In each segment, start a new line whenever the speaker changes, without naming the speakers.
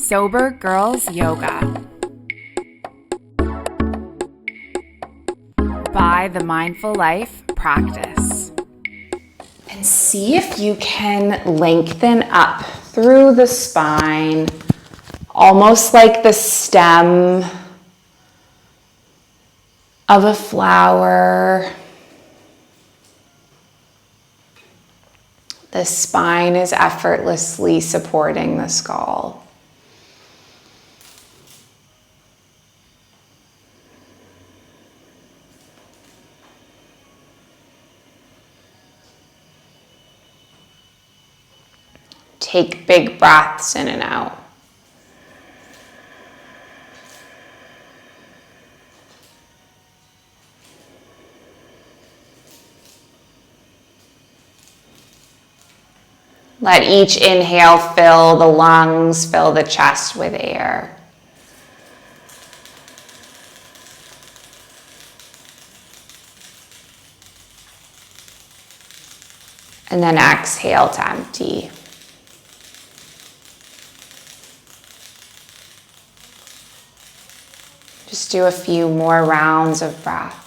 Sober Girls Yoga by the Mindful Life Practice.
And see if you can lengthen up through the spine, almost like the stem of a flower. The spine is effortlessly supporting the skull. Take big breaths in and out. Let each inhale fill the lungs, fill the chest with air. And then exhale to empty. Just do a few more rounds of breath.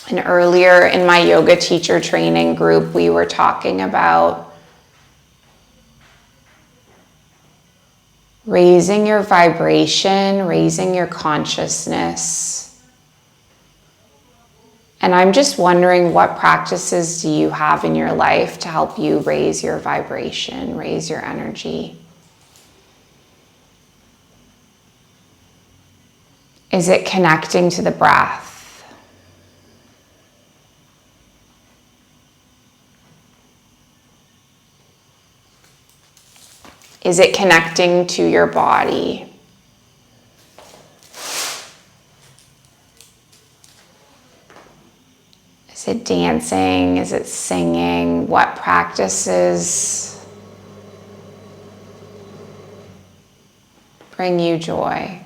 And earlier in my yoga teacher training group, we were talking about raising your vibration, raising your consciousness. And I'm just wondering, what practices do you have in your life to help you raise your vibration, raise your energy? Is it connecting to the breath? Is it connecting to your body? Is it dancing? Is it singing? What practices bring you joy?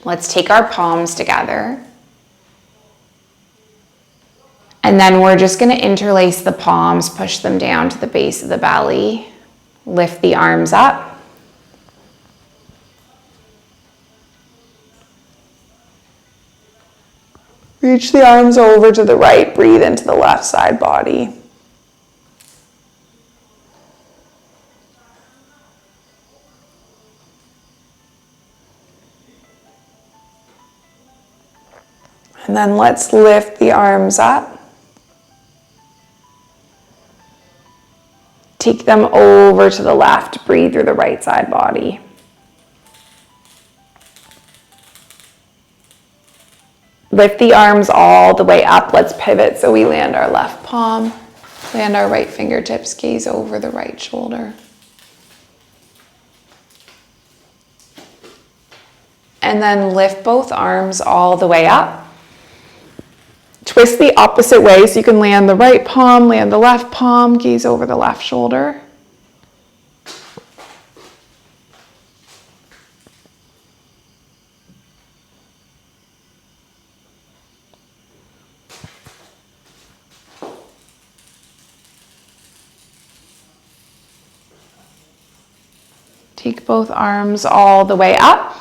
Let's take our palms together. And then we're just going to interlace the palms, push them down to the base of the belly. Lift the arms up. Reach the arms over to the right. Breathe into the left side body. And then let's lift the arms up. Take them over to the left. Breathe through the right side body. Lift the arms all the way up. Let's pivot so we land our left palm, land our right fingertips, gaze over the right shoulder. And then lift both arms all the way up. Twist the opposite way so you can land the right palm, land the left palm, gaze over the left shoulder. Take both arms all the way up.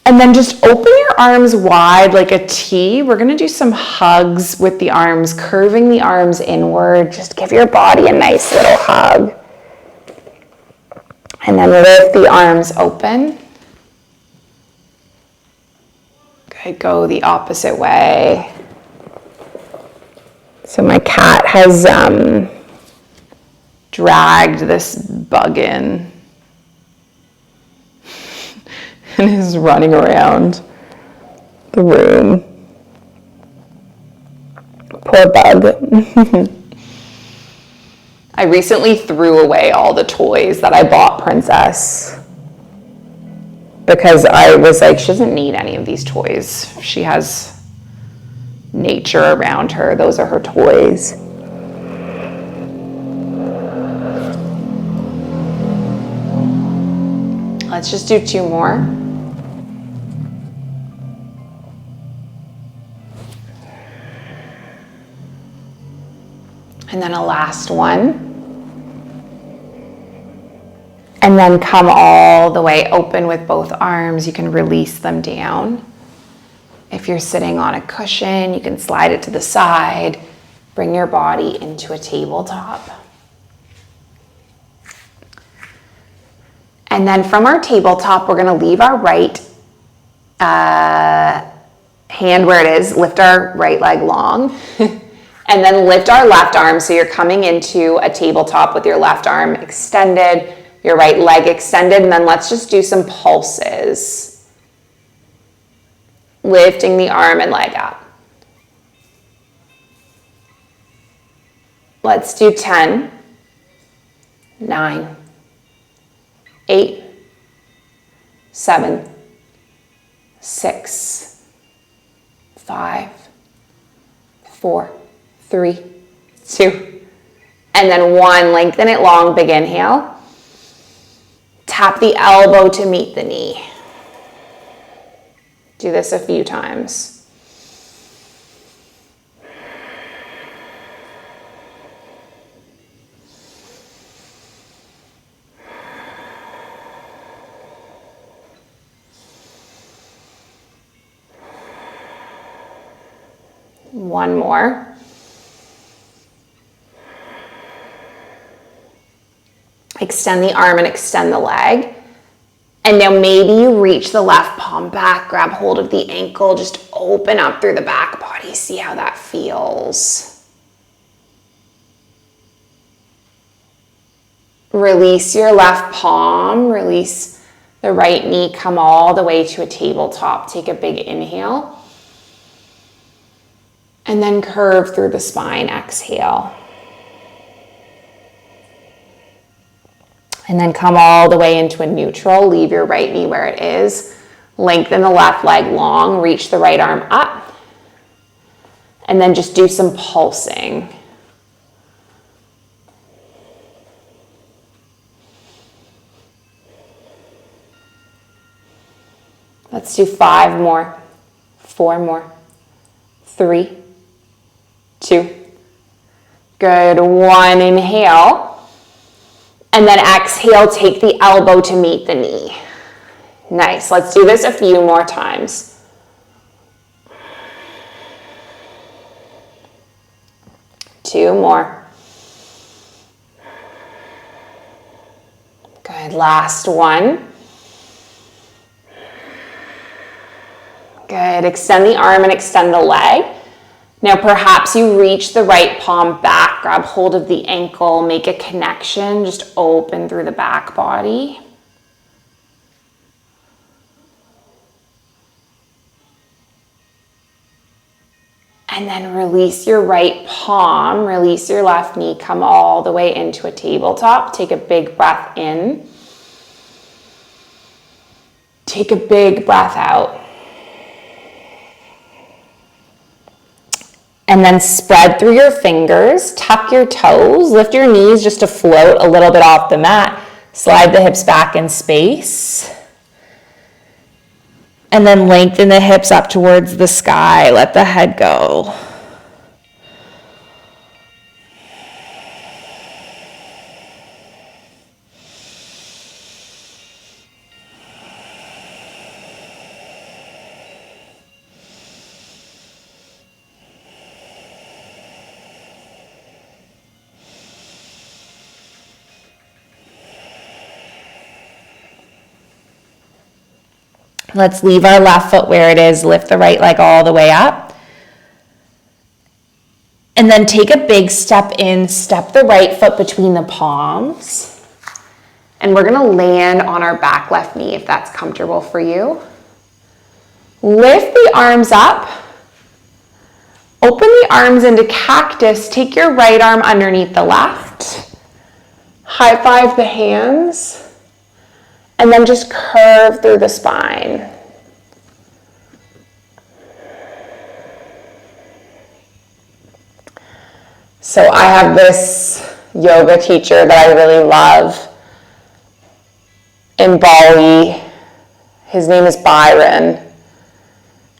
And then just open your arms wide like a T. We're going to do some hugs with the arms, curving the arms inward. Just give your body a nice little hug. And then lift the arms open. Good, go the opposite way. So my cat has dragged this bug in and is running around the room. Poor bug. I recently threw away all the toys that I bought Princess because I was like, she doesn't need any of these toys. She has nature around her. Those are her toys. Let's just do 2 more. And then a last one. And then come all the way open with both arms. You can release them down. If you're sitting on a cushion, you can slide it to the side. Bring your body into a tabletop. And then from our tabletop, we're going to leave our right hand where it is. Lift our right leg long. And then lift our left arm. So you're coming into a tabletop with your left arm extended, your right leg extended. And then let's just do some pulses. Lifting the arm and leg up. Let's do 10, 9, 8, 7, 6, 5, 4, 3, 2, and then 1. Lengthen it long, big inhale. Tap the elbow to meet the knee. Do this a few times. One more. Extend the arm and extend the leg. And now maybe you reach the left palm back, grab hold of the ankle, just open up through the back body. See how that feels. Release your left palm, release the right knee, come all the way to a tabletop. Take a big inhale. And then curve through the spine, exhale. And then come all the way into a neutral. Leave your right knee where it is. Lengthen the left leg long. Reach the right arm up. And then just do some pulsing. Let's do 5 more. 4 more. 3, 2. Good. 1. Inhale. And then exhale, take the elbow to meet the knee. Nice. Let's do this a few more times. Two more. Good. Last one. Good. Extend the arm and extend the leg. Now perhaps you reach the right palm back, grab hold of the ankle, make a connection, just open through the back body. And then release your right palm, release your left knee, come all the way into a tabletop. Take a big breath in. Take a big breath out. And then spread through your fingers, tuck your toes, lift your knees just to float a little bit off the mat. Slide the hips back in space. And then lengthen the hips up towards the sky. Let the head go. Let's leave our left foot where it is. Lift the right leg all the way up. And then take a big step in. Step the right foot between the palms. And we're going to land on our back left knee if that's comfortable for you. Lift the arms up. Open the arms into cactus. Take your right arm underneath the left. High five the hands. And then just curve through the spine. So I have this yoga teacher that I really love. in Bali. His name is Byron.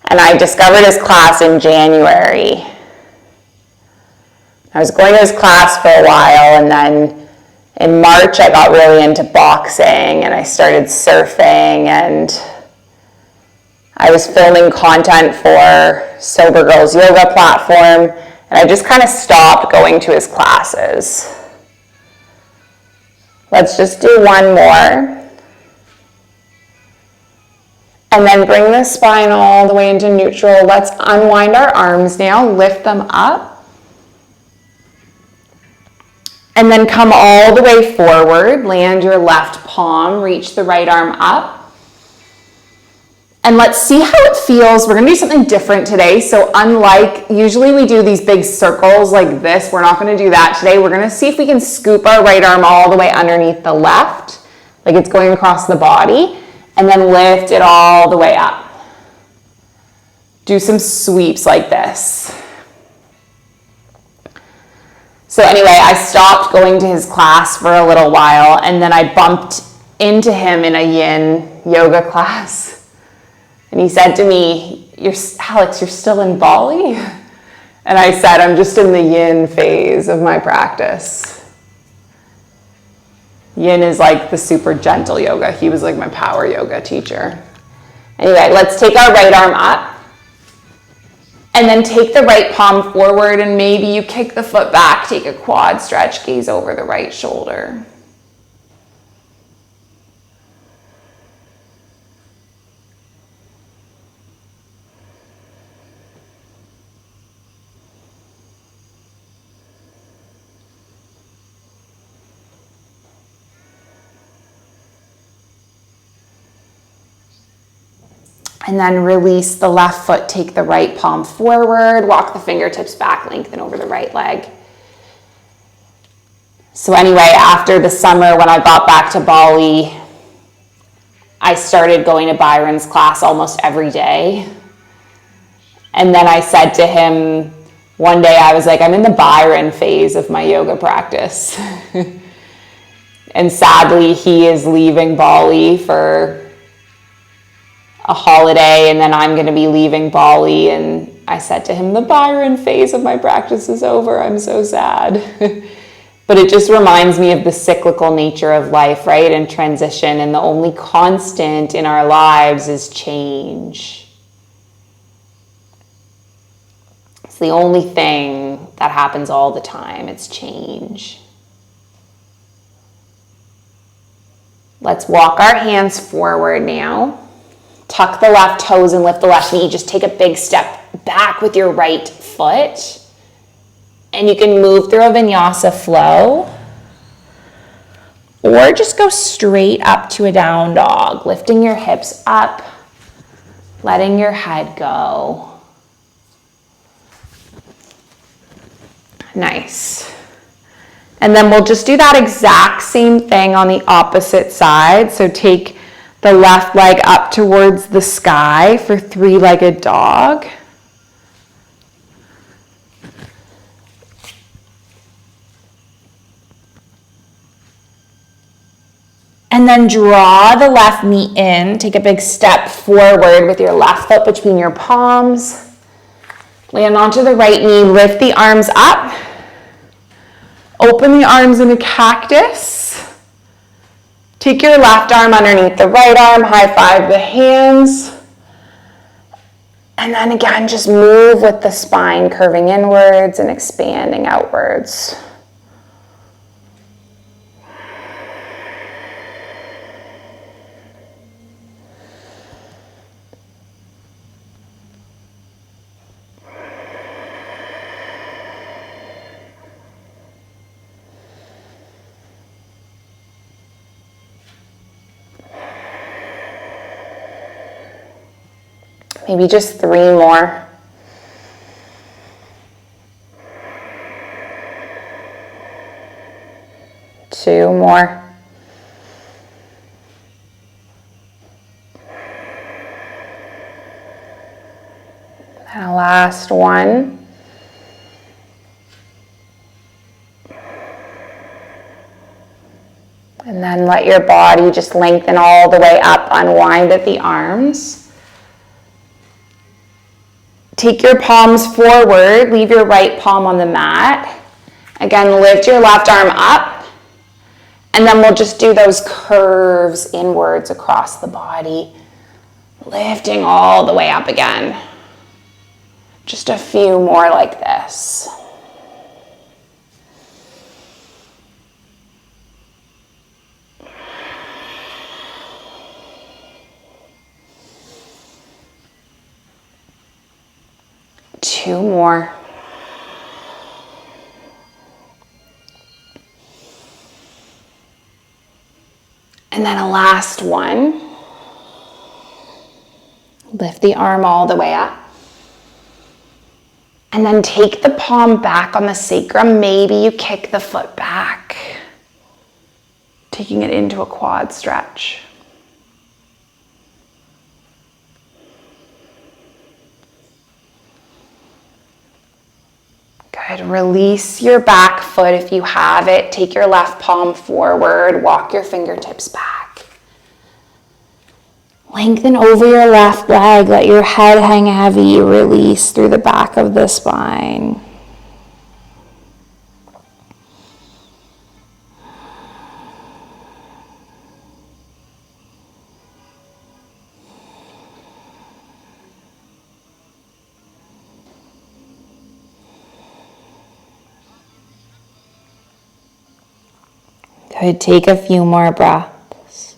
And I discovered his class in January. I was going to his class for a while, and then in March I got really into boxing and I started surfing, and I was filming content for Sober Girls Yoga platform, and I just kind of stopped going to his classes. Let's just do one more. And then bring the spine all the way into neutral. Let's unwind our arms now, lift them up. And then come all the way forward, land your left palm, reach the right arm up. And let's see how it feels. We're gonna do something different today. So unlike, usually we do these big circles like this, we're not gonna do that today. We're gonna see if we can scoop our right arm all the way underneath the left, like it's going across the body, and then lift it all the way up. Do some sweeps like this. So anyway, I stopped going to his class for a little while, and then I bumped into him in a yin yoga class. And he said to me, Alex, you're still in Bali? And I said, I'm just in the yin phase of my practice. Yin is like the super gentle yoga. He was like my power yoga teacher. Anyway, let's take our right arm up. And then take the right palm forward, and maybe you kick the foot back, take a quad stretch, gaze over the right shoulder. And then release the left foot, take the right palm forward, walk the fingertips back, lengthen over the right leg. So anyway, after the summer when I got back to Bali, I started going to Byron's class almost every day. And then I said to him, one day I was like, I'm in the Byron phase of my yoga practice. And sadly, he is leaving Bali for a holiday, and then I'm going to be leaving Bali, and I said to him, the Byron phase of my practice is over. I'm so sad. But it just reminds me of the cyclical nature of life, right? And transition, and the only constant in our lives is change. It's the only thing that happens all the time. It's change. Let's walk our hands forward now. Tuck the left toes and lift the left knee. Just take a big step back with your right foot. And you can move through a vinyasa flow. Or just go straight up to a down dog, lifting your hips up, letting your head go. Nice. And then we'll just do that exact same thing on the opposite side. So take the left leg up towards the sky for three-legged dog. And then draw the left knee in. Take a big step forward with your left foot between your palms. Land onto the right knee, lift the arms up. Open the arms in a cactus. Take your left arm underneath the right arm, high five the hands. And then again, just move with the spine curving inwards and expanding outwards. Maybe just 3 more. Two more. And a last one. And then let your body just lengthen all the way up, unwind at the arms. Take your palms forward, leave your right palm on the mat. Again, lift your left arm up, and then we'll just do those curves inwards across the body, lifting all the way up again. Just a few more like this. Two more. And then a last one. Lift the arm all the way up. And then take the palm back on the sacrum. Maybe you kick the foot back, taking it into a quad stretch. Good. Release your back foot if you have it. Take your left palm forward. Walk your fingertips back. Lengthen over your left leg. Let your head hang heavy. Release through the back of the spine. Good. Take a few more breaths.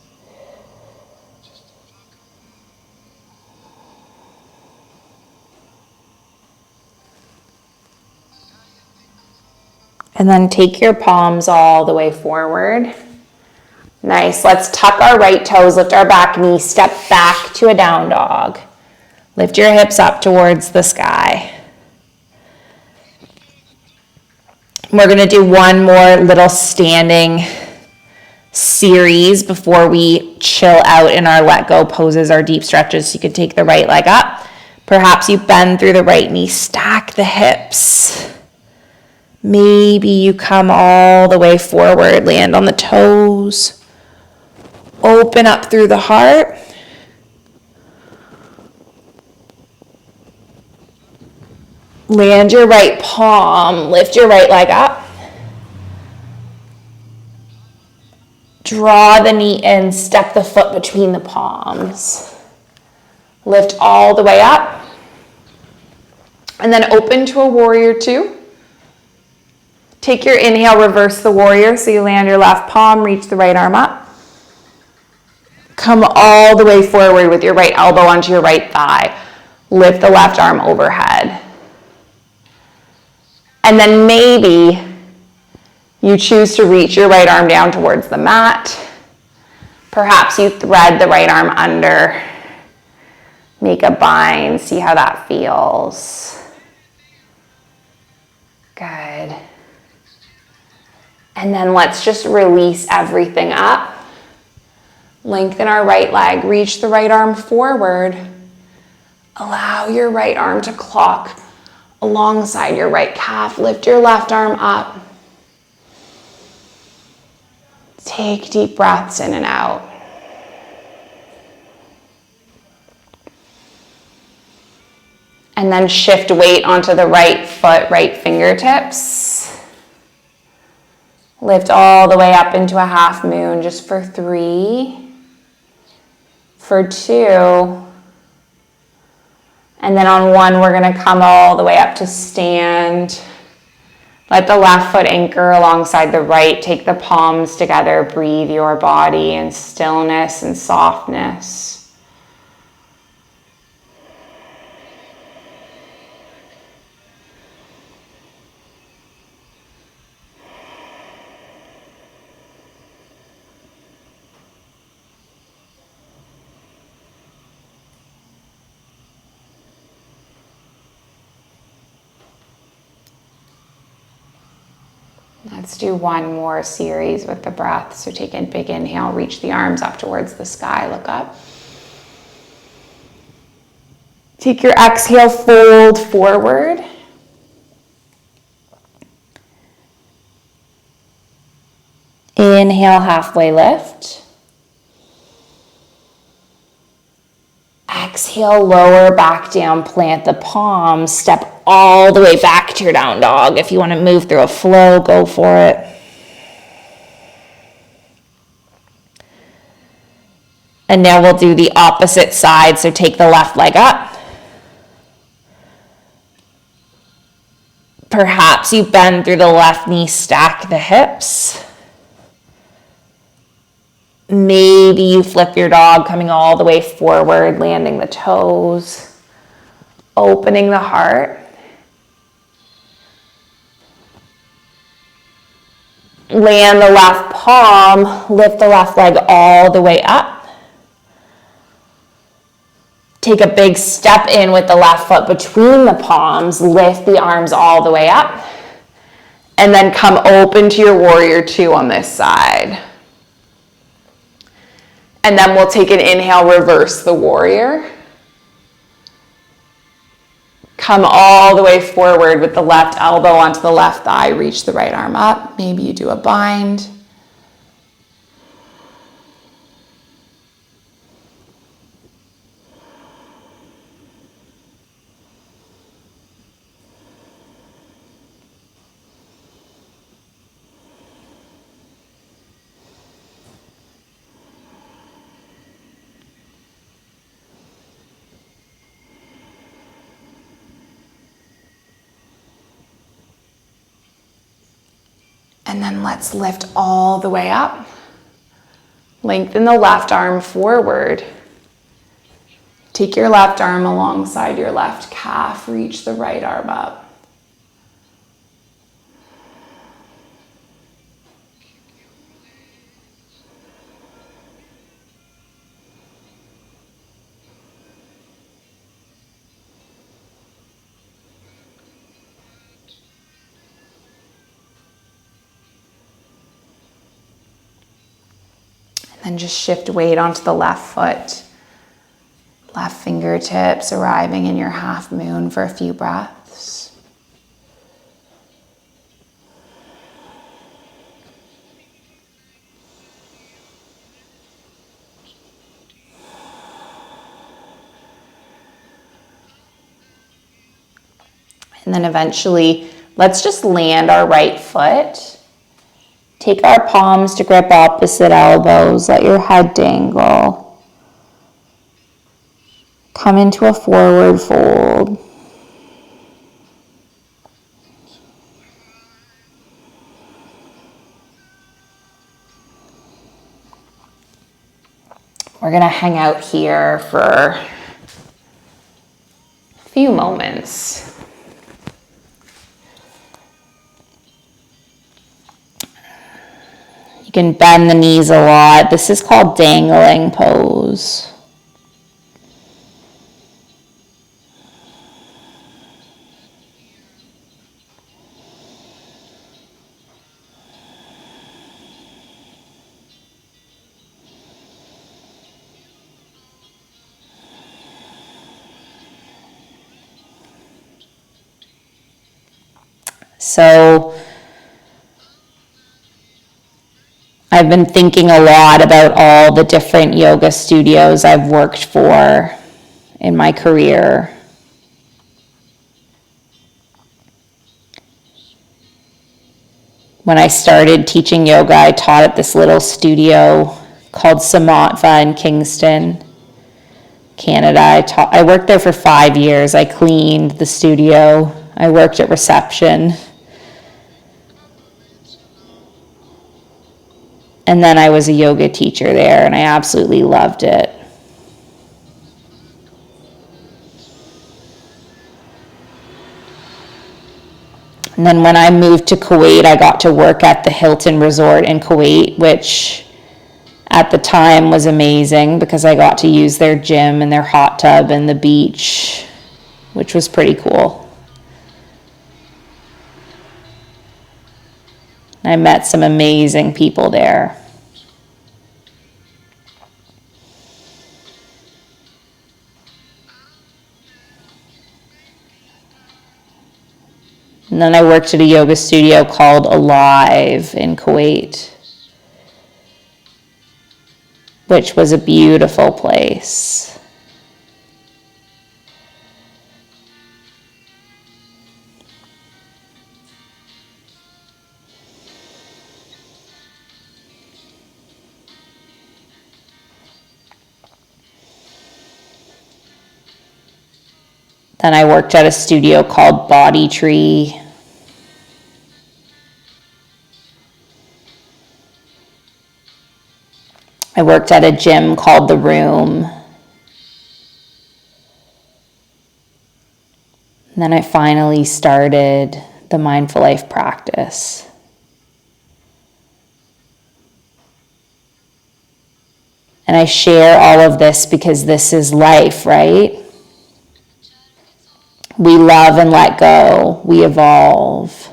And then take your palms all the way forward. Nice. Let's tuck our right toes, lift our back knee, step back to a down dog. Lift your hips up towards the sky. We're going to do one more little standing series before we chill out in our let go poses, our deep stretches. So you can take the right leg up. Perhaps you bend through the right knee, stack the hips. Maybe you come all the way forward, land on the toes. Open up through the heart. Land your right palm, lift your right leg up. Draw the knee in, step the foot between the palms. Lift all the way up. And then open to a warrior two. Take your inhale, reverse the warrior. So you land your left palm, reach the right arm up. Come all the way forward with your right elbow onto your right thigh. Lift the left arm overhead. And then maybe you choose to reach your right arm down towards the mat. Perhaps you thread the right arm under. Make a bind, see how that feels. Good. And then let's just release everything up. Lengthen our right leg, reach the right arm forward. Allow your right arm to clock alongside your right calf. Lift your left arm up. Take deep breaths in and out. And then shift weight onto the right foot, right fingertips. Lift all the way up into a half moon just for 3, for 2. And then on 1, we're going to come all the way up to stand. Let the left foot anchor alongside the right. Take the palms together. Breathe your body in stillness and softness. Let's do one more series with the breath. So take a big inhale, reach the arms up towards the sky, look up. Take your exhale, fold forward. Inhale, halfway lift. Exhale, lower back down, plant the palms, step all the way back to your down dog. If you want to move through a flow, go for it. And now we'll do the opposite side, so take the left leg up. Perhaps you bend through the left knee, stack the hips. Maybe you flip your dog, coming all the way forward, landing the toes, opening the heart. Land the left palm, lift the left leg all the way up. Take a big step in with the left foot between the palms, lift the arms all the way up, and then come open to your warrior two on this side. And then we'll take an inhale, reverse the warrior. Come all the way forward with the left elbow onto the left thigh, reach the right arm up. Maybe you do a bind. And then let's lift all the way up. Lengthen the left arm forward. Take your left arm alongside your left calf. Reach the right arm up. And just shift weight onto the left foot. Left fingertips arriving in your half moon for a few breaths. And then eventually, let's just land our right foot. Take our palms to grip opposite elbows. Let your head dangle. Come into a forward fold. We're going to hang out here for a few moments. You can bend the knees a lot. This is called dangling pose. So I've been thinking a lot about all the different yoga studios I've worked for in my career. When I started teaching yoga, I taught at this little studio called Samatva in Kingston, Canada. I worked there for 5 years. I cleaned the studio. I worked at reception. And then I was a yoga teacher there, and I absolutely loved it. And then when I moved to Kuwait, I got to work at the Hilton Resort in Kuwait, which at the time was amazing because I got to use their gym and their hot tub and the beach, which was pretty cool. I met some amazing people there. And then I worked at a yoga studio called Alive in Kuwait. which was a beautiful place. Then I worked at a studio called Body Tree. I worked at a gym called The Room. And then I finally started the Mindful Life practice. And I share all of this because this is life, right? We love and let go. We evolve.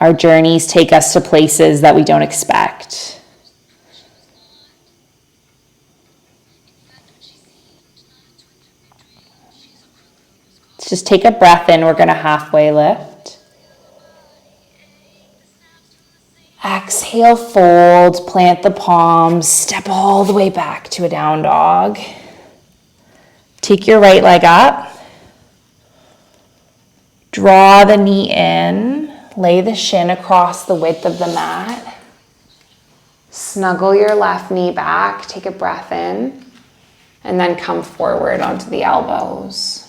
Our journeys take us to places that we don't expect. Let's just take a breath in. We're going to halfway lift. Exhale, fold, plant the palms, step all the way back to a down dog. Take your right leg up. Draw the knee in. Lay the shin across the width of the mat. Snuggle your left knee back. Take a breath in. And then come forward onto the elbows.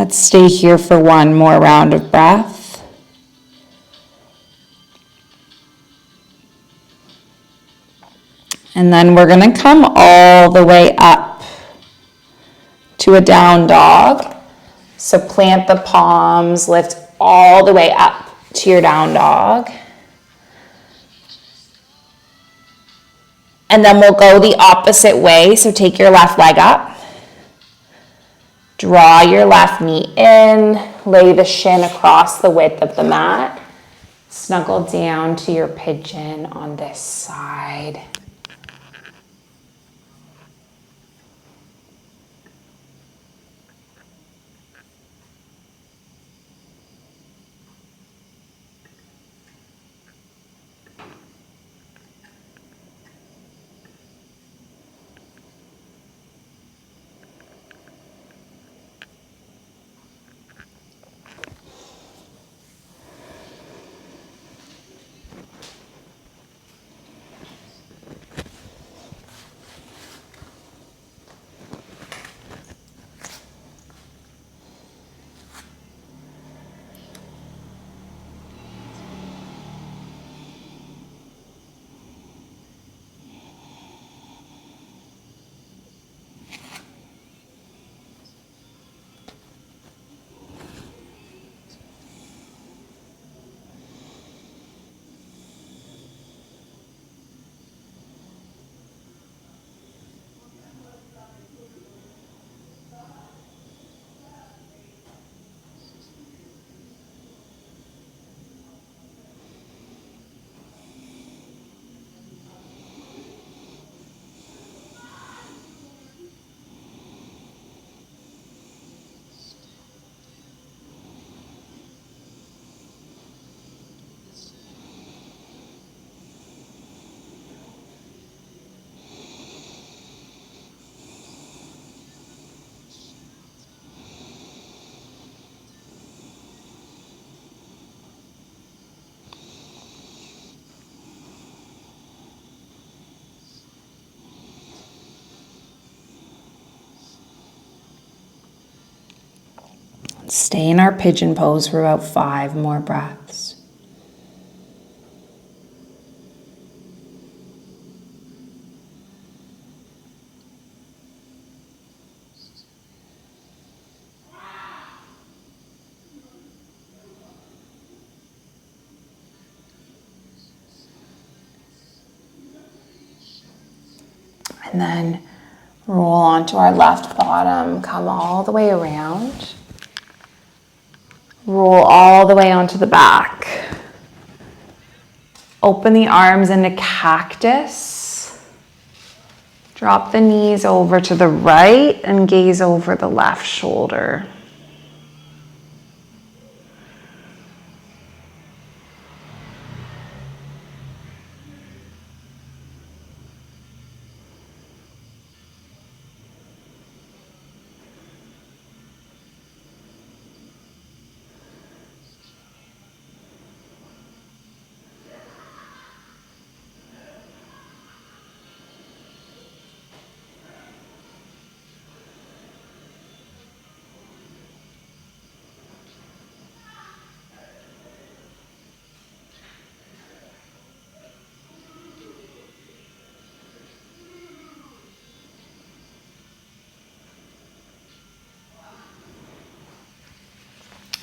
Let's stay here for one more round of breath. And then we're going to come all the way up to a down dog. So plant the palms, lift all the way up to your down dog. And then we'll go the opposite way. So take your left leg up. Draw your left knee in, lay the shin across the width of the mat. Snuggle down to your pigeon on this side. Stay in our pigeon pose for about 5 more breaths. And then roll onto our left bottom, come all the way around. Roll all the way onto the back. Open the arms into cactus. Drop the knees over to the right and gaze over the left shoulder.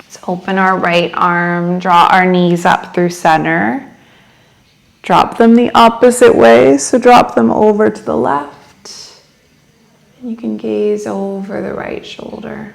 Let's open our right arm, draw our knees up through center. Drop them the opposite way, so drop them over to the left. You can gaze over the right shoulder.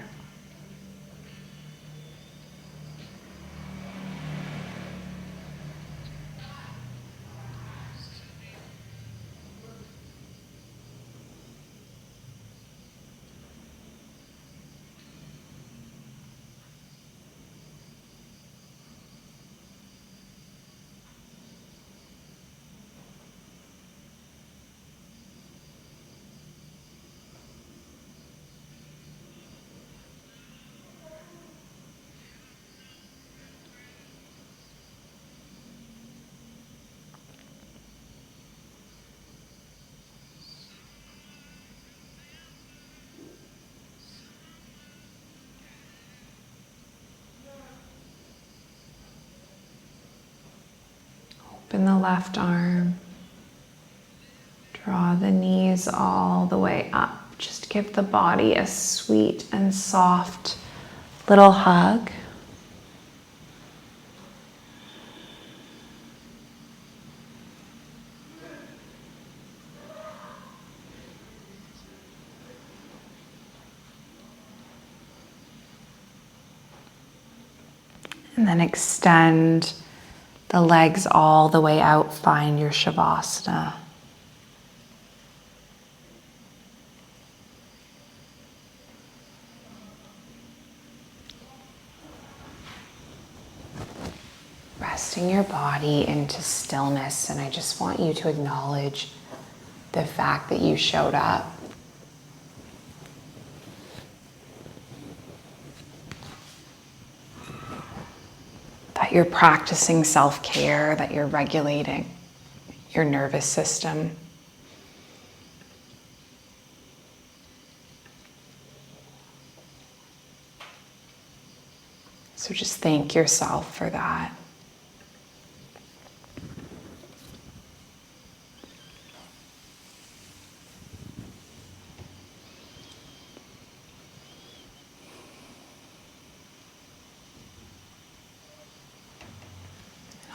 Open the left arm. Draw the knees all the way up. Just give the body a sweet and soft little hug. And then extend the legs all the way out. Find your Shavasana. Resting your body into stillness, and I just want you to acknowledge the fact that you showed up. That you're practicing self-care, that you're regulating your nervous system. So just thank yourself for that.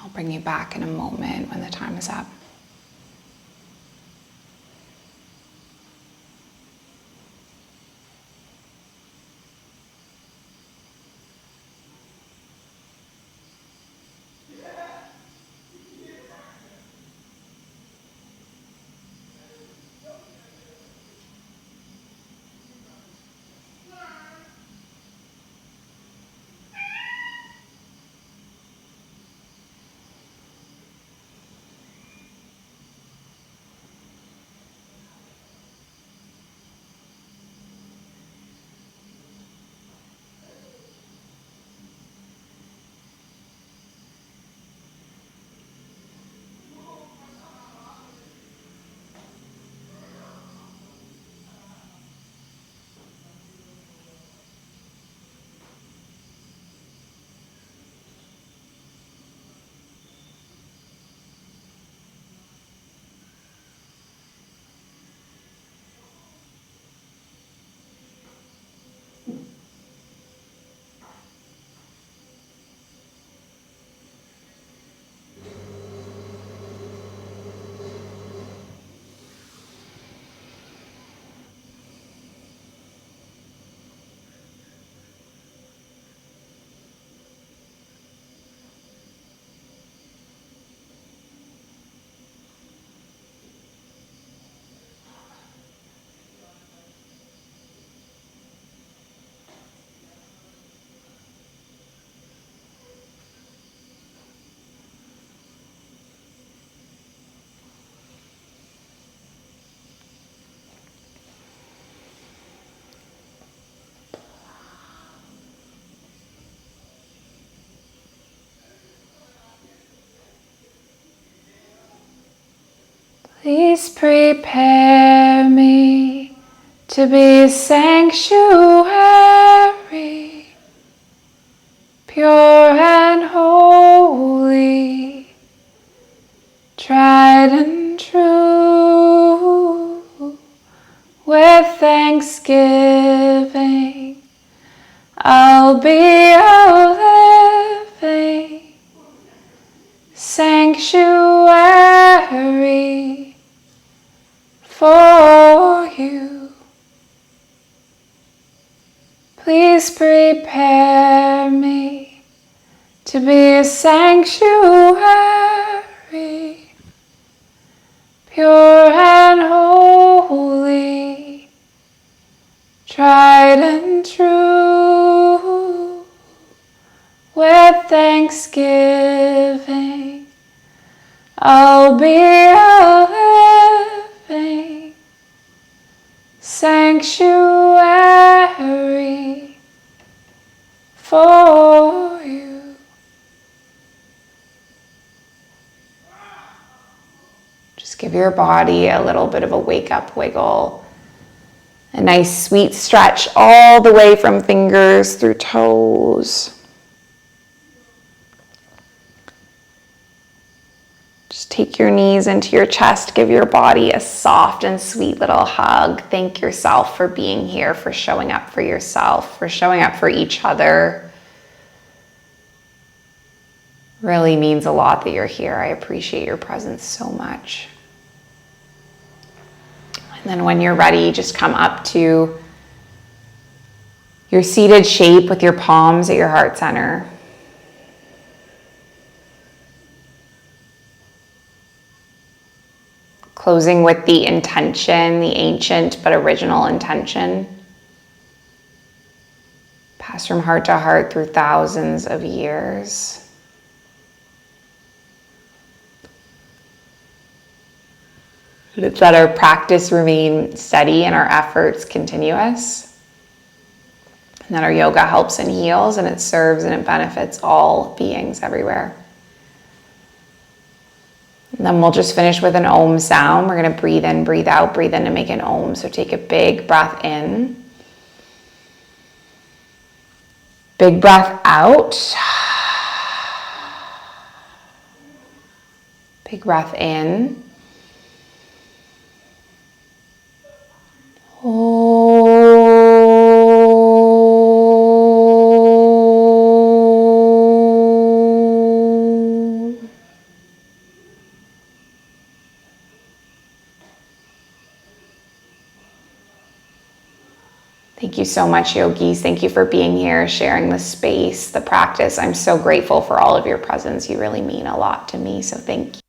I'll bring you back in a moment when the time is up. Please prepare me to be a sanctuary, pure and holy, tried and true. With thanksgiving, I'll be a living sanctuary for you. Please prepare me to be a sanctuary, pure and holy, tried and true. With thanksgiving, I'll be a living sanctuary for you. Just give your body a little bit of a wake up wiggle. A nice sweet stretch all the way from fingers through toes. Just take your knees into your chest. Give your body a soft and sweet little hug. Thank yourself for being here, for showing up for yourself, for showing up for each other. Really means a lot that you're here. I appreciate your presence so much. And then when you're ready, just come up to your seated shape with your palms at your heart center. Closing with the intention, the ancient but original intention. Passed from heart to heart through thousands of years. Let's let our practice remain steady and our efforts continuous. And that our yoga helps and heals, and it serves and it benefits all beings everywhere. And then we'll just finish with an Om sound. We're going to breathe in, breathe out, breathe in to make an Om. So take a big breath in. Big breath out. Big breath in. Thank you so much, yogis. Thank you for being here, sharing the space, the practice. I'm so grateful for all of your presence. You really mean a lot to me, so thank you.